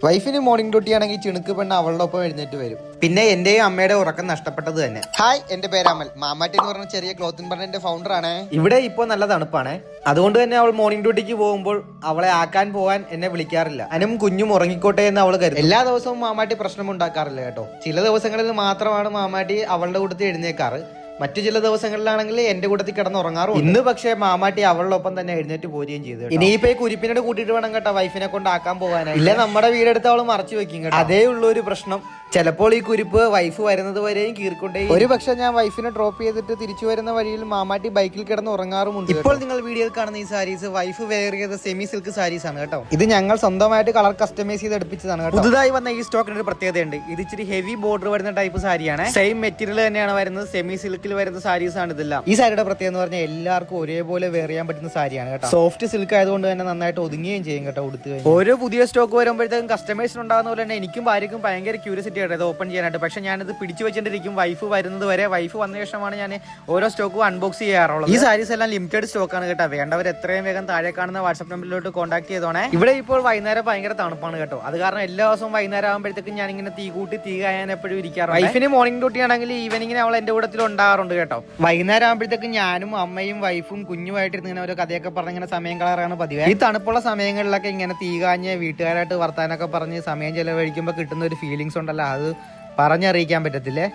വൈഫിന് morning duty ആണെങ്കിൽ ചിണുക്ക് പെണ്ണ് അവളുടെ ഒപ്പം എഴുന്നേറ്റ് വരും. പിന്നെ എന്റെയും അമ്മയുടെ ഉറക്കം നഷ്ടപ്പെട്ടത് തന്നെ. ഹായ്, എന്റെ പേര് അമൽ. മാമാട്ടി എന്ന് പറഞ്ഞ ചെറിയ ക്ലോത്തിങ് ബ്രാൻഡിന്റെ ഫൗണ്ടർ ആണ്. ഇവിടെ ഇപ്പോൾ നല്ല തണുപ്പാണ്. അതുകൊണ്ട് തന്നെ അവൾ മോർണിംഗ് ഡ്യൂട്ടിക്ക് പോകുമ്പോൾ അവളെ ആക്കാൻ പോകാൻ എന്നെ വിളിക്കാറില്ല. അനും കുഞ്ഞും ഉറങ്ങിക്കോട്ടെ എന്ന് അവൾ കരുതും. എല്ലാ ദിവസവും മാമാട്ടി പ്രശ്നം ഉണ്ടാക്കാറില്ല കേട്ടോ. ചില ദിവസങ്ങളിൽ മാത്രമാണ് മാമാട്ടി അവളുടെ കൂട്ടത്തിൽ എഴുന്നേക്കാറ്. മറ്റു ചില ദിവസങ്ങളിലാണെങ്കിൽ എന്റെ കൂട്ടത്തിൽ കിടന്ന് ഉറങ്ങാറും. ഇന്ന് പക്ഷേ മാമാട്ടി അവളോടൊപ്പം തന്നെ എഴുന്നേറ്റ് പോരുകയും ചെയ്തു. ഇനിയിപ്പോ ഈ കുരിപ്പിനോട് കൂട്ടിയിട്ട് വേണം കേട്ടോ വൈഫിനെ കൊണ്ട് ആക്കാൻ പോകാനായി. ഇല്ല, നമ്മുടെ വീടെടുത്ത് അവള് മറച്ചു വെക്കും കേട്ടോ. അതേ ഉള്ളൂ ഒരു പ്രശ്നം. ചിലപ്പോൾ ഈ കുരിപ്പ് വൈഫ് വരുന്നത് വരെയും കീർക്കൊണ്ടേ. ഒരു പക്ഷെ ഞാൻ വൈഫിനെ ഡ്രോപ്പ് ചെയ്തിട്ട് തിരിച്ചു വരുന്ന വഴിയിൽ മാമാട്ടി ബൈക്കിൽ കിടന്ന് ഉറങ്ങാറുമുണ്ട്. ഇപ്പോൾ നിങ്ങൾ വീഡിയോയിൽ കാണുന്ന ഈ സാരീസ് വൈഫ് വെയർ ചെയ്ത സെമി സിൽക്ക് സാരീസ് ആണ് കേട്ടോ. ഇത് ഞങ്ങൾ സ്വന്തമായിട്ട് കളർ കസ്റ്റമൈസ് ചെയ്ത് എടുപ്പിച്ചതാണ് കേട്ടോ. പുതുതായി വന്ന ഈ സ്റ്റോക്കിന് ഒരു പ്രത്യേകതയുണ്ട്. ഇത് ഇച്ചിരി ഹെവി ബോർഡർ വരുന്ന ടൈപ്പ് സാരിയാണ്. സെയിം മെറ്റീരിയൽ തന്നെയാണ് വരുന്നത്. സെമി സിൽക്കിൽ വരുന്ന സാരീസ് ആണ് ഇതെല്ലാം. ഈ സാരിയുടെ പ്രത്യേകത എന്ന് പറഞ്ഞാൽ എല്ലാവർക്കും ഒരേപോലെ വെയർ ചെയ്യാൻ പറ്റുന്ന സാരിയാണ് കേട്ടോ. സോഫ്റ്റ് സിൽക്ക് ആയതുകൊണ്ട് തന്നെ നന്നായിട്ട് ഒതുങ്ങുകയും ചെയ്യും കേട്ടോ ഉടുത്ത് കഴിഞ്ഞാൽ. ഓരോ പുതിയ സ്റ്റോക്ക് വരുമ്പോഴത്തേക്കും കസ്റ്റമേഴ്സിന് ഉണ്ടാകുന്ന പോലെ തന്നെ എനിക്കും ഭാര്യയ്ക്കും ഭയങ്കര ക്യൂരിയോസിറ്റി ആയിട്ട് ഇത് ഓപ്പൺ ചെയ്യാനായിട്ട്. പക്ഷെ ഞാനിത് പിടിച്ചു വെച്ചിട്ടിരിക്കും വൈഫ് വരുന്നത് വരെ. വൈഫ് വന്ന ശേഷമാണ് ഞാൻ ഓരോ സ്റ്റോക്കും അൺബോക്സ് ചെയ്യാറുള്ളത്. ഈ സാരീസ് എല്ലാം ലിമിറ്റഡ് സ്റ്റോക്കാണ് കേട്ടോ. വേണ്ടവർ എത്രയും വേഗം താഴെ കാണുന്ന വാട്സ്ആപ്പ് നമ്പറിലോട്ട് കോൺടാക്ട് ചെയ്തോണേ. ഇവിടെ ഇപ്പോൾ വൈകുന്നേരം ഭയങ്കര തണുപ്പാണ് കേട്ടോ. അത് കാരണം എല്ലാ ദിവസവും വൈകുന്നേരം ആകുമ്പോഴത്തേക്കും ഞാൻ ഇങ്ങനെ തീ കായാൻ എപ്പോഴും ഇരിക്കാറുണ്ട്. വൈഫിന് മോർണിംഗ് ഡ്യൂട്ടി ആണെങ്കിൽ ഈവനിങ്ങിന് അവൾ എന്റെ കൂട്ടത്തിൽ ഉണ്ടാകാറുണ്ട് കേട്ടോ. വൈകുന്നേരം ആകുമ്പോഴത്തേക്കും ഞാനും അമ്മയും വൈഫും കുഞ്ഞുമായിട്ട് ഇങ്ങനെ ഒരു കഥയൊക്കെ പറഞ്ഞ് ഇങ്ങനെ സമയം കളറാണ് പതിവ്. ഈ തണുപ്പുള്ള സമയങ്ങളിലൊക്കെ ഇങ്ങനെ തീ കാഞ്ഞ് വീട്ടുകാരായിട്ട് വർത്താനൊക്കെ പറഞ്ഞ് സമയം ചെലവഴിക്കുമ്പോൾ കിട്ടുന്ന ഒരു ഫീലിങ്സ് ഉണ്ടല്ലോ, അത് പറഞ്ഞറിയിക്കാൻ പറ്റത്തില്ലേ.